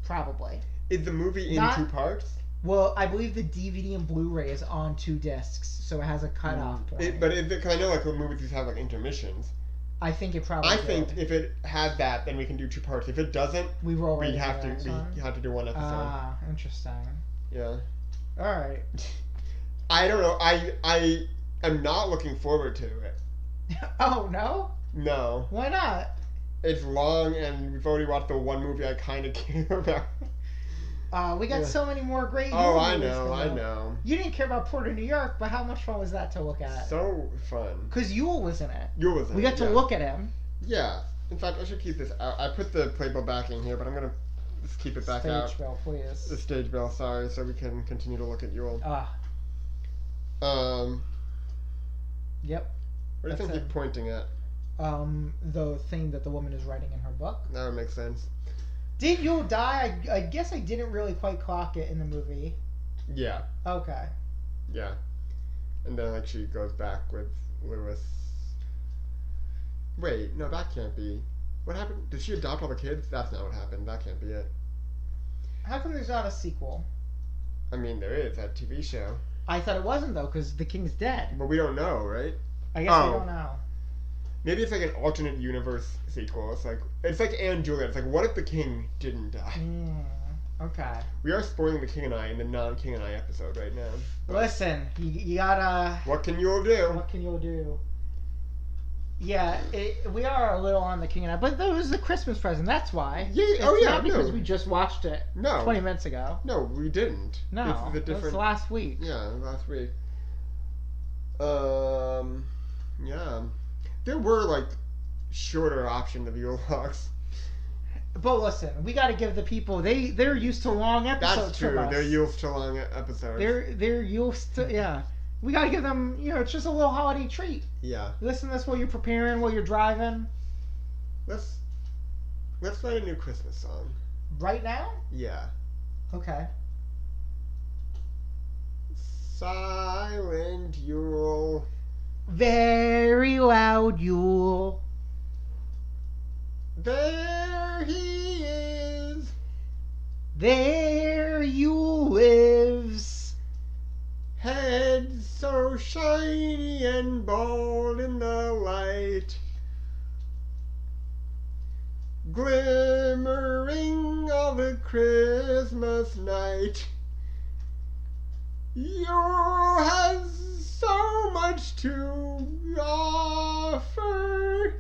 Probably. Is the movie in 2 parts? Well, I believe the DVD and Blu-ray is on 2 discs, so it has a cutoff point. But because I know like the movies used to have like intermissions. I think it probably. I think if it has that, then we can do 2 parts. If it doesn't, we have to do 1 episode. Ah, interesting. Yeah. All right. I don't know. I am not looking forward to it. Oh no. No. Why not? It's long, and we've already watched the one movie I kind of care about. We got so many more great Yule Oh, I movies know, coming I out. know. You didn't care about Port of New York, but how much fun was that to look at? So fun. Because Yule was in it. Yule was in We it, got to yeah. look at him. Yeah. In fact, I should keep this out. I put the Playbill back in here, but I'm going to just keep it back out. Stage bell, please. The stage bell, sorry, so we can continue to look at Yule. Yep. What do you think you're pointing at? The thing that the woman is writing in her book. That would make sense. Did Yule die? I guess I didn't really quite clock it in the movie. Yeah. Okay. Yeah. And then, like, she goes back with Lewis. Wait, no, that can't be. What happened? Did she adopt all the kids? That's not what happened. That can't be it. How come there's not a sequel? I mean, there is that TV show. I thought it wasn't, though, because the king's dead. But we don't know, right? I guess we don't know. Maybe it's like an alternate universe sequel. It's like Anne Juliet. It's like, what if the king didn't die? Okay. We are spoiling the King and I in the non-King and I episode right now. But listen, you gotta... What can Yule do? What can Yule do? Yeah, we are a little on the King and I, but that was a Christmas present. That's why. Yeah. It's not because we just watched it 20 minutes ago. No, we didn't. No, this is a different... it was last week. Yeah, last week. Yeah. There were, like, shorter options of Yule logs. But listen, we got to give the people they're used to long episodes. That's true. From us. They're used to long episodes. They're used to We got to give them it's just a little holiday treat. Yeah. Listen to this while you're preparing, while you're driving. Let's write a new Christmas song. Right now? Yeah. Okay. Silent Yule. Very loud Yule. There he is. There Yule lives. Head so shiny and bald in the light. Glimmering of the Christmas night. Yule has so much to offer.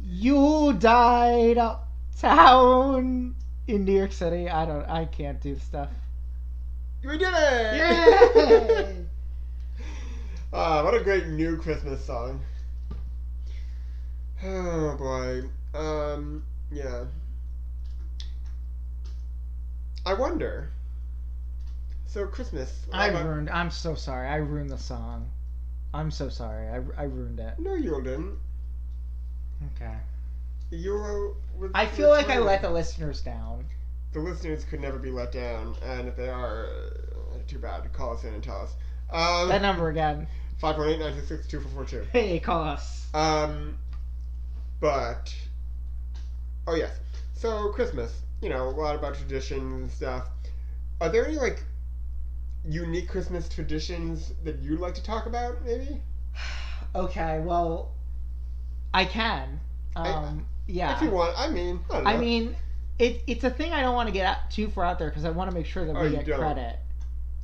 Yule died uptown in New York City. I can't do stuff. We did it! Yay! What a great new Christmas song. Oh boy. Yeah. I wonder. So Christmas. I'm so sorry. I ruined the song. I'm so sorry. I ruined it. No, you didn't. Okay. I feel like I let the listeners down. The listeners could never be let down, and if they are, too bad. Call us in and tell us. That number again. 518-966-2442. Hey, call us. But oh yes. So Christmas, a lot about traditions and stuff. Are there any like unique Christmas traditions that you'd like to talk about, maybe? Okay, well, I can. Yeah. If you want, I don't know. I mean, it's a thing I don't want to get too far out there because I want to make sure that we get credit.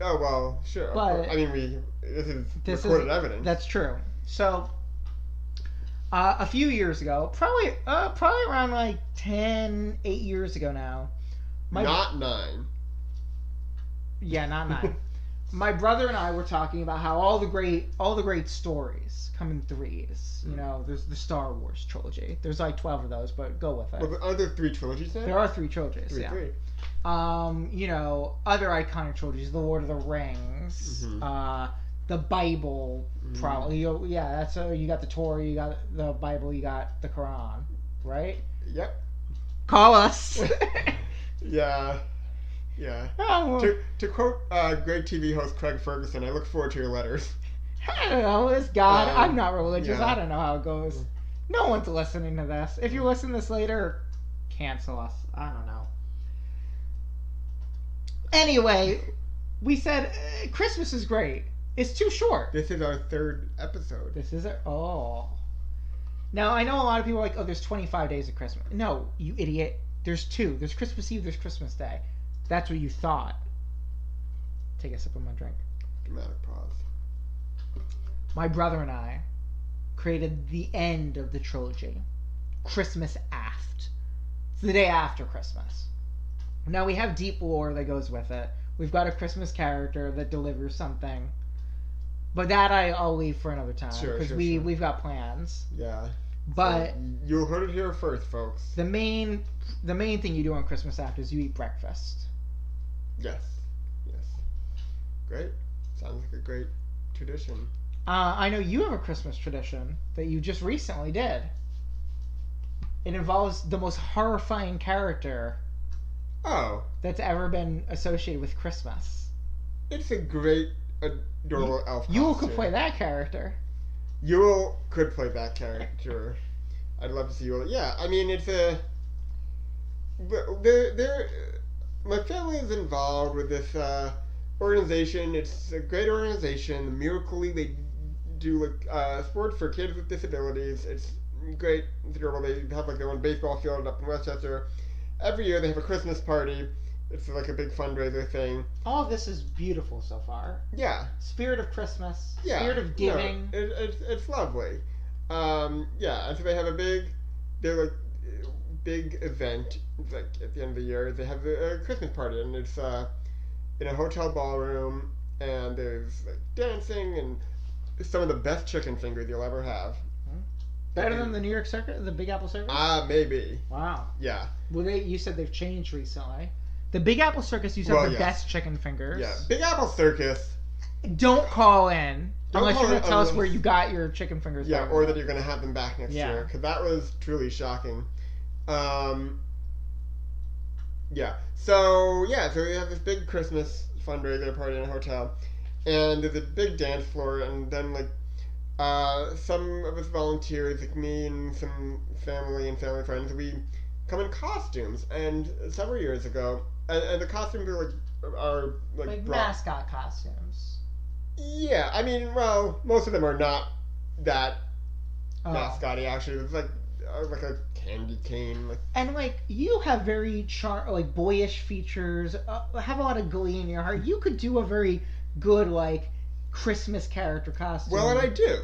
Oh well, sure. But I mean, this is recorded evidence. That's true. So, a few years ago, probably around like 8 years ago now. Not 9. Yeah, not 9. My brother and I were talking about how all the great stories come in threes. There's the Star Wars trilogy. There's like 12 of those, but go with it. Well, are there 3 trilogies then? There are 3 trilogies. Three. Other iconic trilogies: The Lord of the Rings, the Bible, probably. That's you got the Torah, you got the Bible, you got the Quran, right? Yep. Call us. Yeah. Yeah. Oh, well. To quote great TV host Craig Ferguson, I look forward to your letters. I don't know. It's God. I'm not religious. Yeah. I don't know how it goes. No one's listening to this. If you listen to this later, cancel us. I don't know. Anyway, we said Christmas is great. It's too short. This is our 3rd episode. This is Now, I know a lot of people are like, oh, there's 25 days of Christmas. No, you idiot. There's 2. There's Christmas Eve, there's Christmas Day. That's what you thought. Take a sip of my drink. Dramatic pause. My brother and I created the end of the trilogy. Christmas Aft. It's the day after Christmas. Now we have deep lore that goes with it. We've got a Christmas character that delivers something, but that I'll leave for another time because Sure. we've got plans. Yeah. But so you heard it here first, folks. the main thing you do on Christmas after is you eat breakfast. Yes. Great. Sounds like a great tradition. I know you have a Christmas tradition that you just recently did. It involves the most horrifying character that's ever been associated with Christmas. It's a great, adorable elf costume. Yule could play that character. Yule could play that character. I'd love to see Yule. Yeah, I mean, it's a... My family is involved with this organization. It's a great organization. The Miracle League, they do sports for kids with disabilities. It's great. It's adorable. They have their own baseball field up in Westchester. Every year they have a Christmas party. It's like a big fundraiser thing. All of this is beautiful so far. Yeah. Spirit of Christmas. Yeah. Spirit of giving. No, it's lovely. Yeah, and so they have a big event at the end of the year. They have a Christmas party, and it's in a hotel ballroom, and there's dancing and some of the best chicken fingers you'll ever have. Better than the New York Circus, the Big Apple Circus? Maybe. Wow. Yeah. Well, you said they've changed recently. The Big Apple Circus used to have the best chicken fingers. Yeah. Big Apple Circus. Don't call in unless you're going to tell us where you got your chicken fingers. Yeah, or that you're going to have them back next year, because that was truly shocking. Yeah. So we have this big Christmas fundraiser party in a hotel, and there's a big dance floor, and then some of us volunteers, like me and some family friends, we come in costumes. And several years ago, and the costumes are mascot costumes. Yeah, I mean, well, most of them are not that mascotty. Actually, it's like a candy cane. And you have very boyish features. Have a lot of glee in your heart. You could do a very good Christmas character costume. Well, and I do.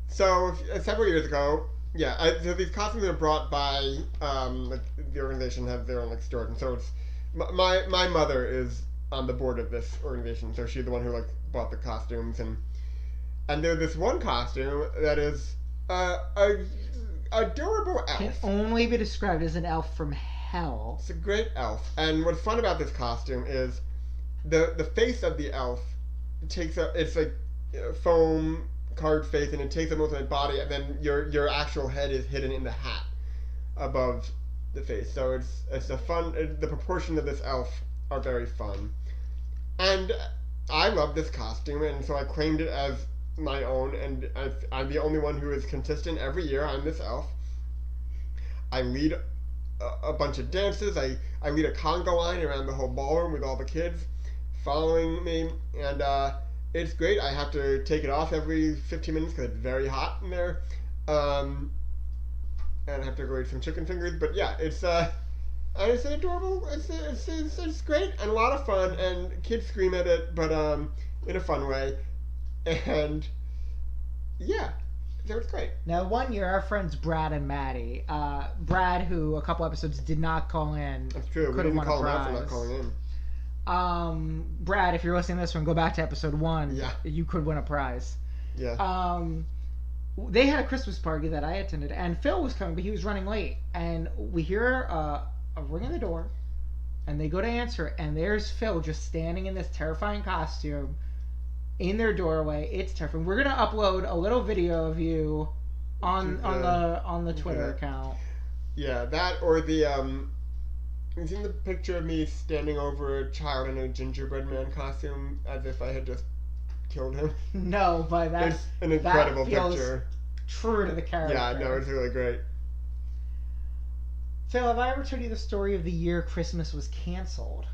So several years ago, so these costumes are brought by the organization has their own stores, and so it's my mother is on the board of this organization, so she's the one who bought the costumes, and there's this one costume that is a adorable elf. Can only be described as an elf from hell. It's a great elf, and what's fun about this costume is the face of the elf it's like foam card face, and it takes up most of my body, and then your actual head is hidden in the hat above the face. So it's a fun. The proportions of this elf are very fun, and I love this costume, and so I claimed it as my own, and I'm the only one who is consistent every year. I'm this elf. I lead a bunch of dances. I lead a conga line around the whole ballroom with all the kids following me, and it's great. I have to take it off every 15 minutes because it's very hot in there, and I have to go eat some chicken fingers. But yeah, it's an adorable. It's great and a lot of fun, and kids scream at it, but in a fun way, and yeah. So it's great. Now, one year, our friends Brad and Maddie, Brad, who a couple episodes did not call in, that's true. We didn't call him out for not calling in. Brad, if you're listening to this one, go back to episode 1. Yeah. You could win a prize. Yeah. They had a Christmas party that I attended, and Phil was coming, but he was running late. And we hear a ring at the door, and they go to answer it, and there's Phil just standing in this terrifying costume in their doorway. It's terrifying. We're gonna upload a little video of you on the Twitter account. Yeah, that or the you've seen the picture of me standing over a child in a gingerbread man costume as if I had just killed him? No, but that's it's an incredible picture. True to the character. Yeah, no, it's really great. Phil, have I ever told you the story of the year Christmas was canceled?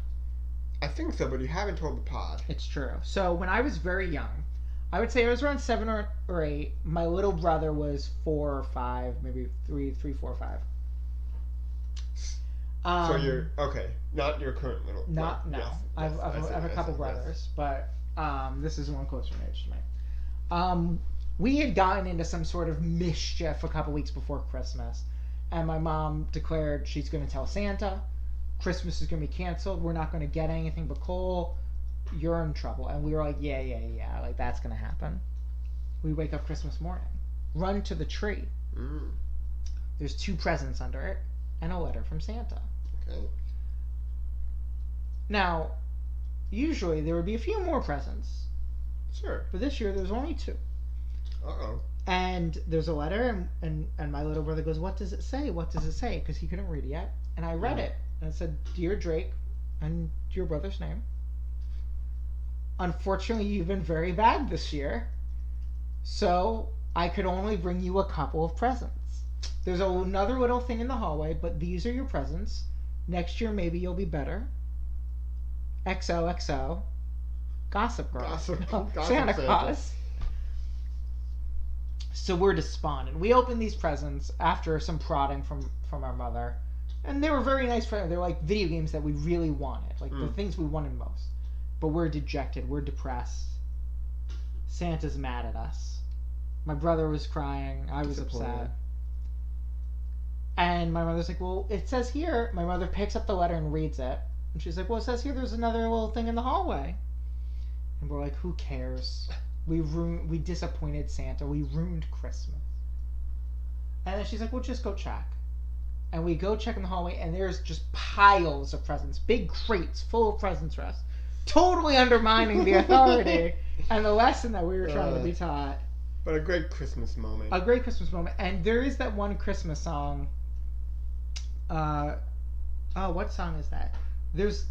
I think so, but you haven't told the pod. It's true. So when I was very young, I would say I was around 7 or 8. My little brother was 4 or 5, maybe 3, 4, 5. So you're okay. Not your current little. No. Yes, I have a couple brothers, but this is one closer in age to me. We had gotten into some sort of mischief a couple weeks before Christmas, and my mom declared she's going to tell Santa. Christmas is going to be canceled. We're not going to get anything but coal. You're in trouble. And we were like, yeah. Like, that's going to happen. We wake up Christmas morning. Run to the tree. There's 2 presents under it and a letter from Santa. Okay. Now, usually there would be a few more presents. Sure. But this year there's only 2. Uh-oh. And there's a letter, and my little brother goes, what does it say? What does it say? Because he couldn't read it yet. And I read it. And it said, Dear Drake, and your brother's name. Unfortunately, you've been very bad this year. So I could only bring you a couple of presents. There's another little thing in the hallway, but these are your presents. Next year, maybe you'll be better. XOXO. Gossip Girl. Gossip Santa Santa. Claus. So we're despondent. We opened these presents after some prodding from our mother. And they were very nice presents. They were like video games that we really wanted. Like the things we wanted most. But we're dejected. We're depressed. Santa's mad at us. My brother was crying. I was upset. And my mother's like, well, it says here. My mother picks up the letter and reads it. And she's like, well, it says here there's another little thing in the hallway. And we're like, who cares? We disappointed Santa. We ruined Christmas. And then she's like, well, just go check. And we go check in the hallway, and there's just piles of presents. Big crates full of presents for us. Totally undermining the authority and the lesson that we were trying to be taught. But a great Christmas moment. A great Christmas moment. And there is that one Christmas song. What song is that? There's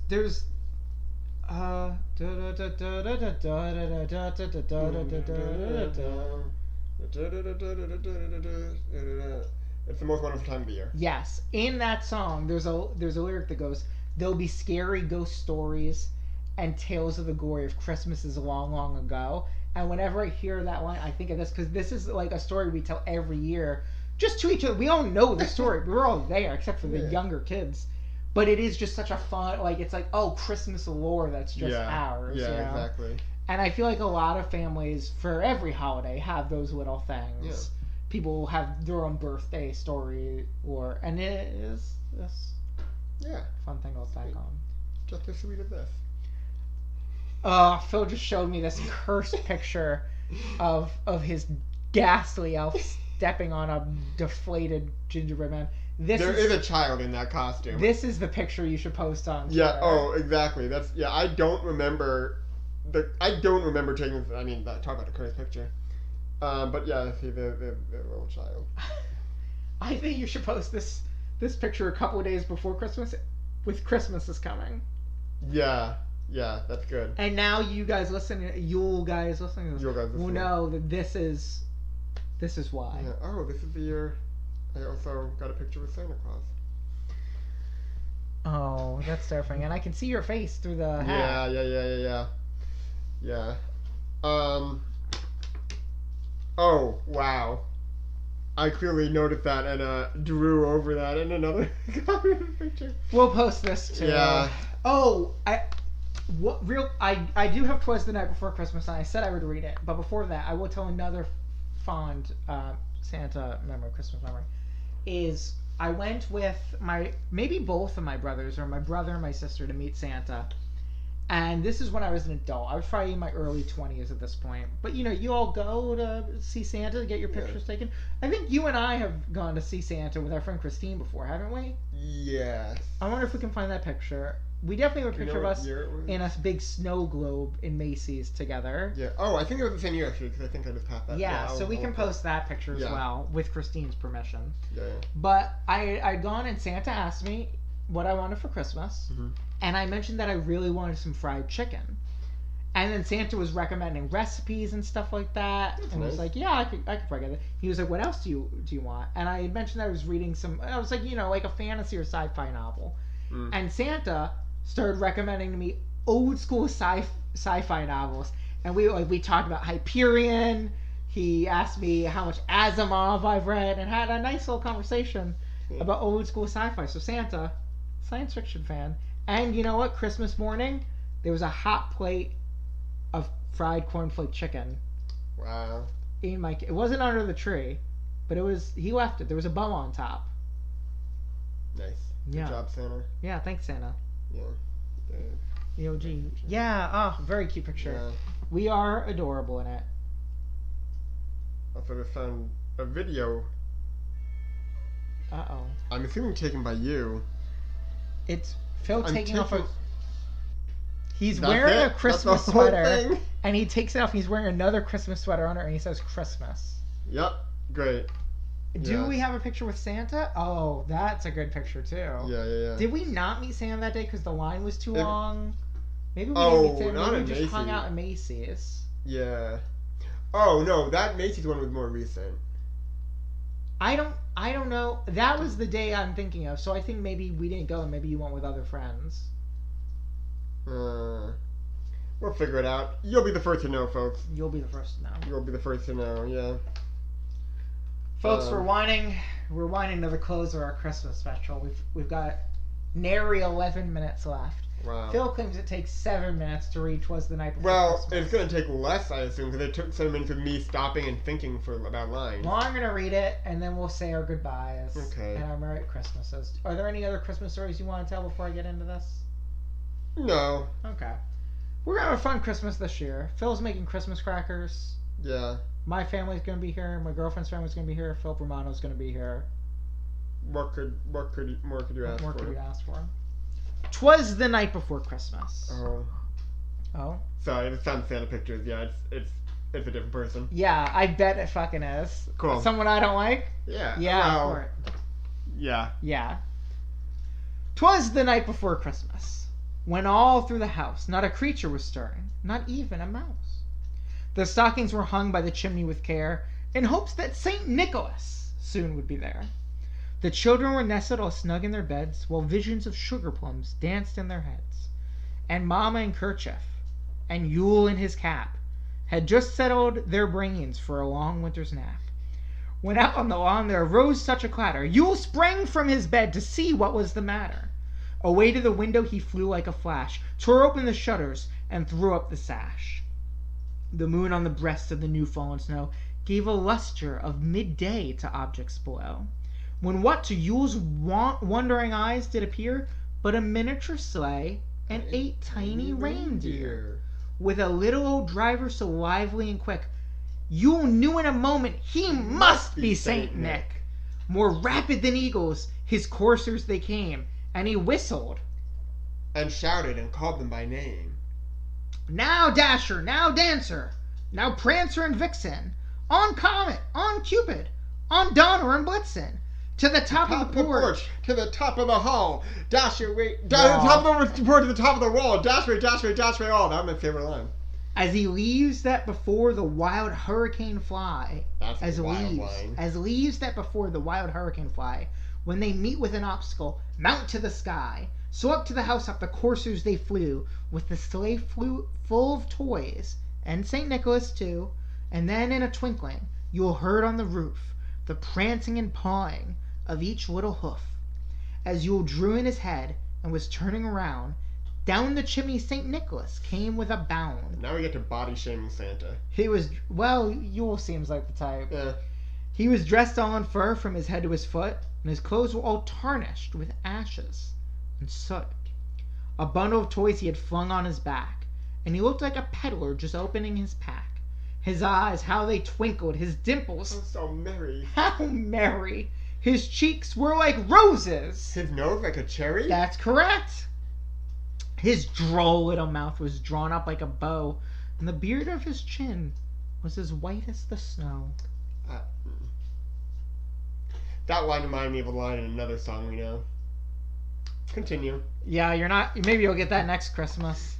it's the most wonderful time of the year. Yes. In that song, there's a lyric that goes, there'll be scary ghost stories and tales of the glory of Christmases long, long ago. And whenever I hear that line, I think of this, because this is like a story we tell every year, just to each other. We all know the story. We're all there, except for the younger kids. But it is just such a fun, like, it's like, oh, Christmas lore that's just ours. Yeah, you know? Exactly. And I feel like a lot of families, for every holiday, have those little things. Yeah. People have their own birthday story, and it is this fun thing to look back on. Just as sweet as this. Phil just showed me this cursed picture of his ghastly elf stepping on a deflated gingerbread man. There is a child in that costume. This is the picture you should post on Twitter. Yeah. Oh, exactly. That's I don't remember taking this. I mean, talk about a cursed picture. But yeah, see the little child. I think you should post this picture a couple of days before Christmas, with Christmas is coming. Yeah, that's good. And now you guys listening, Yule guys listening to this, will know that this is why. Yeah. Oh, this is the year. I also got a picture with Santa Claus. Oh, that's terrifying. And I can see your face through the hat. Yeah. Oh, wow. I clearly noticed that and drew over that in another picture. We'll post this too. Yeah. Oh, I do have Twas the Night Before Christmas, and I said I would read it. But before that, I will tell another fond Santa memory, Christmas memory. Is I went with maybe both of my brothers, or my brother and my sister, to meet Santa. And this is when I was an adult. I was probably in my early 20s at this point. But, you all go to see Santa to get your pictures taken. I think you and I have gone to see Santa with our friend Christine before, haven't we? Yes. I wonder if we can find that picture. We definitely have a picture of us in a big snow globe in Macy's together. Yeah. Oh, I think it was the same year, actually, because I think I just passed that. Yeah, so we can post that picture as well, with Christine's permission. Yeah. But I'd gone, and Santa asked me what I wanted for Christmas. Mm-hmm. And I mentioned that I really wanted some fried chicken. And then Santa was recommending recipes and stuff like that. That's and nice. I was like, yeah, I could probably get it. He was like, what else do you want? And I had mentioned that I was reading I was like, like a fantasy or sci-fi novel. Mm. And Santa started recommending to me old school sci-fi novels. And we talked about Hyperion. He asked me how much Asimov I've read, and had a nice little conversation about old school sci-fi. So Santa, science fiction fan. And you know what? Christmas morning, there was a hot plate of fried cornflake chicken. Wow. It wasn't under the tree, but he left it. There was a bow on top. Nice. Yeah. Good job, Santa. Yeah, thanks, Santa. Yeah. EOG. Yeah, oh, very cute picture. Yeah. We are adorable in it. Also, just found a video. Uh-oh. I'm assuming taken by you. It's Phil I'm taking off a... taking- He's That's wearing it? a Christmas That's the whole sweater, thing? and he takes it off. He's wearing another Christmas sweater on it, and he says Christmas. Yep. Great. Do Yeah. we have a picture with Santa? Oh, that's a good picture, too. Yeah. Did we not meet Santa that day because the line was too long? Maybe we Oh, didn't meet Santa. not Maybe at we just hung Macy's. out at Macy's. Yeah. Oh no, that Macy's one was more recent. I don't know. That was the day I'm thinking of, so I think maybe we didn't go and maybe you went with other friends. We'll figure it out. You'll be the first to know, folks. You'll be the first to know. You'll be the first to know. Yeah. Folks, we're winding to the close of our Christmas special. We've got nary 11 minutes left. Wow. Phil claims it takes 7 minutes to read "Twas the Night Before Well, Christmas." it's going to take less, I assume, because it took 7 minutes of me stopping and thinking about lines. Well, I'm gonna read it, and then we'll say our goodbyes Okay. and our Merry Christmases. Are there any other Christmas stories you want to tell before I get into this? No. Okay. We're gonna have a fun Christmas this year. Phil's making Christmas crackers. Yeah. My family's gonna be here. My girlfriend's family's gonna be here. Phil Romano's gonna be here. What more could you ask What more for? could you ask for? 'Twas the night before Christmas. Oh. Oh? Sorry, it's on Santa pictures. Yeah, it's a different person. Yeah, I bet it fucking is. Cool. Someone I don't like? Yeah. Yeah, Well, for it. yeah. Yeah. 'Twas the night before Christmas, when all through the house not a creature was stirring, not even a mouse. The stockings were hung by the chimney with care, in hopes that St. Nicholas soon would be there. The children were nestled all snug in their beds, while visions of sugar plums danced in their heads. And Mamma in kerchief, and Yule in his cap, had just settled their brains for a long winter's nap. When out on the lawn there arose such a clatter, Yule sprang from his bed to see what was the matter. Away to the window he flew like a flash, tore open the shutters, and threw up the sash. The moon on the breast of the new-fallen snow gave a lustre of midday to objects below, when what to Yule's wondering eyes did appear but a miniature sleigh and 8 tiny reindeer, with a little old driver so lively and quick, Yule knew in a moment he must be Saint Nick. More rapid than eagles, his coursers they came, and he whistled And shouted and called them by name. Now Dasher, now Dancer, now Prancer and Vixen, on Comet, on Cupid, on Donner and Blitzen, to the top of the porch, to the top of the hall, dash your way, to the top of the porch, to the top of the wall, dash away, dash away, dash away all. That was my favorite line. as he leaves that before the wild hurricane fly, That's as a wild leaves, line. as leaves that before the wild hurricane fly, when they meet with an obstacle, mount to the sky. So up to the house up the coursers they flew, with the sleigh full of toys, and St. Nicholas too, and then in a twinkling Yule heard on the roof the prancing and pawing of each little hoof. As Yule drew in his head and was turning around, down the chimney St. Nicholas came with a bound. Now we get to body shaming Santa. He was, well, Yule seems like the type. Yeah. He was dressed all in fur from his head to his foot, and his clothes were all tarnished with ashes and soot. A bundle of toys he had flung on his back, and he looked like a peddler just opening his pack. His eyes, how they twinkled, his dimples, Oh, so merry. how merry! His cheeks were like roses! His nose like a cherry? That's correct! His droll little mouth was drawn up like a bow, and the beard of his chin was as white as the snow. That line reminded me of a line in another song we know. Continue. Yeah, you're not. Maybe you'll get that next Christmas.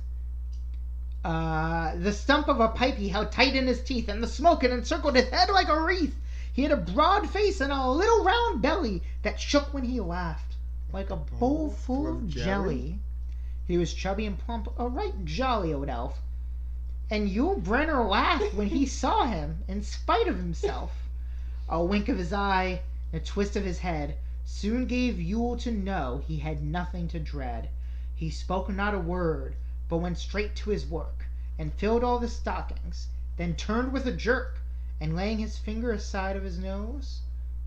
The stump of a pipe he held tight in his teeth, and the smoke had encircled his head like a wreath. He had a broad face and a little round belly that shook when he laughed, like a bowl full of jelly. He was chubby and plump, a right jolly old elf. And Yul Brynner laughed when he saw him, in spite of himself. A wink of his eye, a twist of his head, soon gave Yule to know he had nothing to dread. He spoke not a word, but went straight to his work, and filled all the stockings, then turned with a jerk, and laying his finger aside of his nose,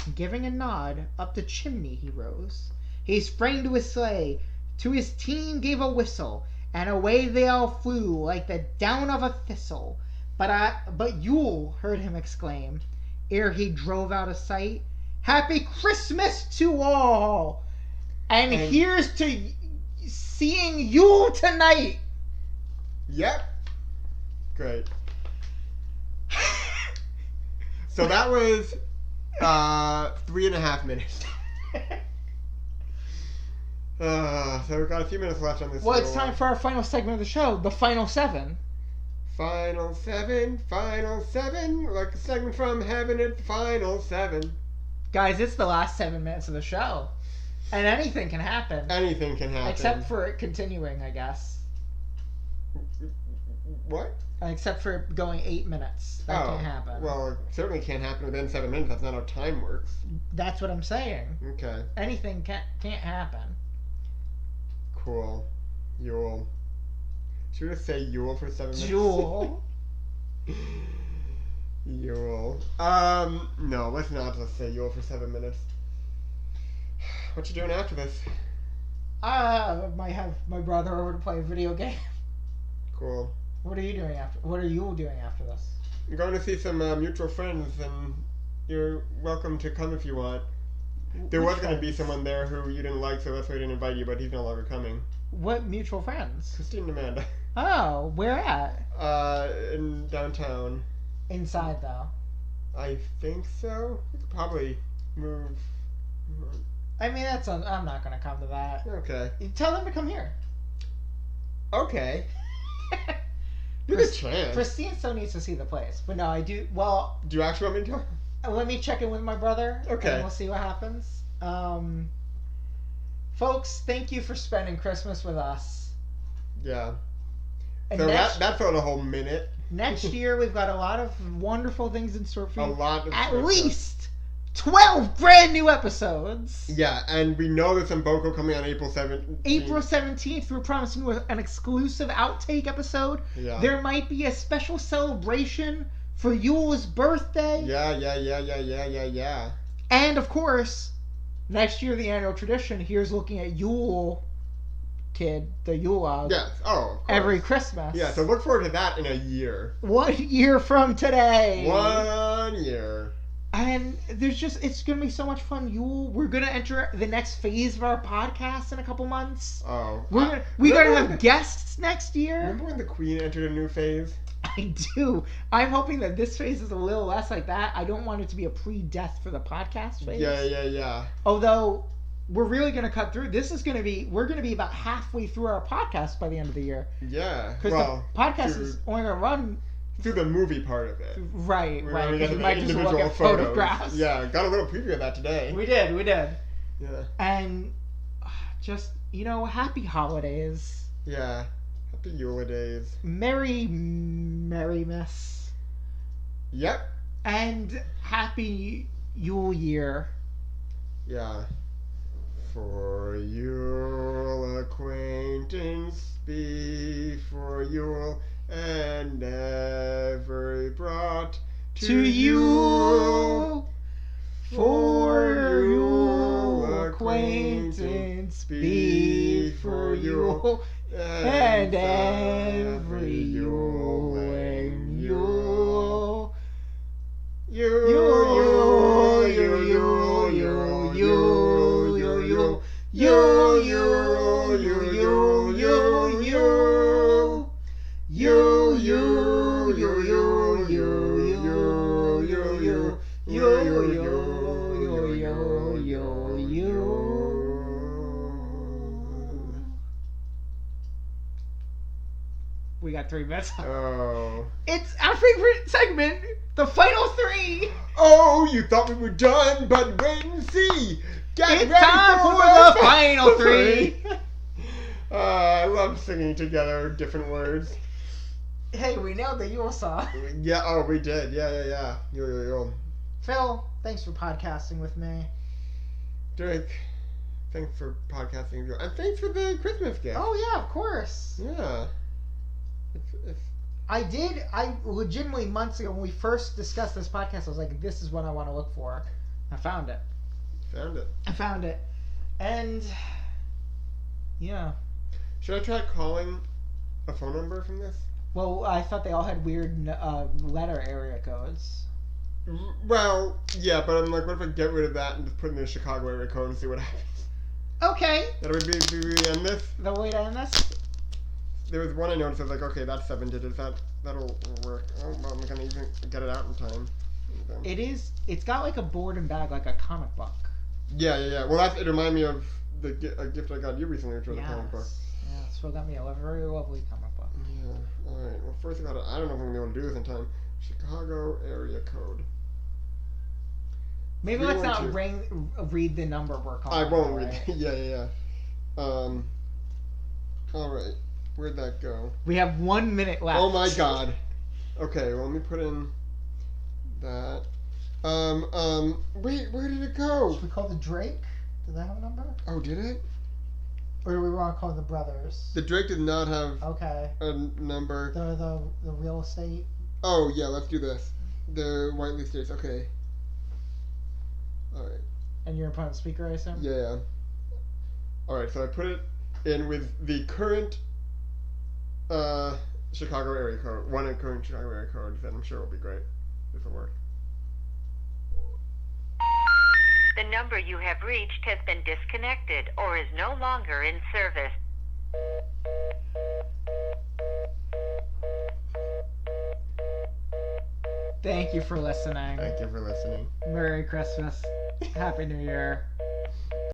and giving a nod, up the chimney he rose. He sprang to his sleigh, to his team gave a whistle, and away they all flew like the down of a thistle. But Yule heard him exclaim, ere he drove out of sight, "Happy Christmas to all! And here's to seeing Yule tonight!" Yep. Great. So that was 3.5 minutes. So we've got a few minutes left on this. Well, it's time for our final segment of the show, the Final Seven. Final seven, like a segment from heaven at the Final Seven. Guys, it's the last 7 minutes of the show. And anything can happen. Anything can happen. Except for it continuing, I guess. What? Except for going 8 minutes. That can't happen. Well, it certainly can't happen within 7 minutes. That's not how time works. That's what I'm saying. Okay. Anything can't happen. Cool. Yule. Should we just say Yule for 7 minutes? Yule. Yule. No, let's not just say Yule for 7 minutes. What you doing after this? I might have my brother over to play a video game. Cool. What are you doing after? What are you doing after this? I'm going to see some mutual friends, and you're welcome to come if you want. There was going to be someone there who you didn't like, so that's why I didn't invite you, but he's no longer coming. What mutual friends? Christine and Amanda. Oh, where at? In downtown. Inside, though. I think so. We could probably move. I mean, I'm not going to come to that. Okay. You tell them to come here. Okay. Give it a chance. Christine still needs to see the place, but no, I do. Well, do you actually want me to? Let me check in with my brother. Okay. And we'll see what happens. Folks, thank you for spending Christmas with us. Yeah. And so that felt a whole minute. Next year, we've got a lot of wonderful things in store for you. A lot of At least 12 brand new episodes. Yeah, and we know there's some Boko coming on April 17th. April 17th, we're promising you an exclusive outtake episode. Yeah. There might be a special celebration for Yule's birthday. Yeah. And, of course, next year, the annual tradition, here's looking at Yule Kid, the Yule Yes. Oh, every Christmas. Yeah, so look forward to that in a year. 1 year from today. 1 year. And it's going to be so much fun. Yule, we're going to enter the next phase of our podcast in a couple months. Oh. We're going to have guests next year. Remember when the Queen entered a new phase? I do. I'm hoping that this phase is a little less like that. I don't want it to be a pre-death for the podcast phase. Yeah. Although, we're really going to cut through. We're going to be about halfway through our podcast by the end of the year. Yeah. Because the podcast is only going to run through the movie part of it. Right. Because we might just look at photographs. Yeah, got a little preview of that today. We did. Yeah. And just, happy holidays. Yeah. Happy Yule days. Merry Miss. Yep. And happy Yule year. Yeah. For Yule acquaintance be for Yule and ever brought to you. For Yule acquaintance be for Yule and every Yule and Yule. We got 3 minutes. Oh. It's our favorite segment, the final 3. Oh, you thought we were done, but wait and see. Get ready time for the final 3. I love singing together different words. Hey, we nailed the Yule song. Yeah, oh, we did. Yeah. Yo. Phil, thanks for podcasting with me. Drake, thanks for podcasting. And thanks for the Christmas gift. Oh, yeah, of course. Yeah. I legitimately, months ago, when we first discussed this podcast, I was like, this is what I want to look for. I found it. Found it. I found it. And yeah. Should I try calling a phone number from this? Well, I thought they all had weird letter area codes. Well, yeah, but I'm like, what if I get rid of that and just put in the Chicago area code and see what happens? Okay. That would be end this. The way to end this? There was one I noticed. I was like, okay, that's 7 digits. That'll work. Oh, well, I'm gonna even get it out in time. It is. It's got like a board and bag, like a comic book. Yeah. Well, it reminded me of a gift I got you recently, which was a comic book. Yeah, so got me a very lovely comic book. Yeah. All right. Well, first I don't know if I'm gonna be able to do this in time. Chicago area code. Maybe let's not read the number we're calling. I won't read. Yeah. All right. Where'd that go? We have 1 minute left. Oh my God. Okay. Well, let me put in that. Wait. Where did it go? Should we call the Drake? Did that have a number? Oh, did it? Or do we want to call the brothers? The Drake did not have a number. The real estate. Oh yeah. Let's do this. The Whiteley Estates. Okay. All right. And you're putting on speaker, I assume? Yeah. All right, so I put it in with the current Chicago area code. One current Chicago area code, then I'm sure it'll be great if it works. The number you have reached has been disconnected or is no longer in service. Thank you for listening. Thank you for listening. Merry Christmas. Happy New Year.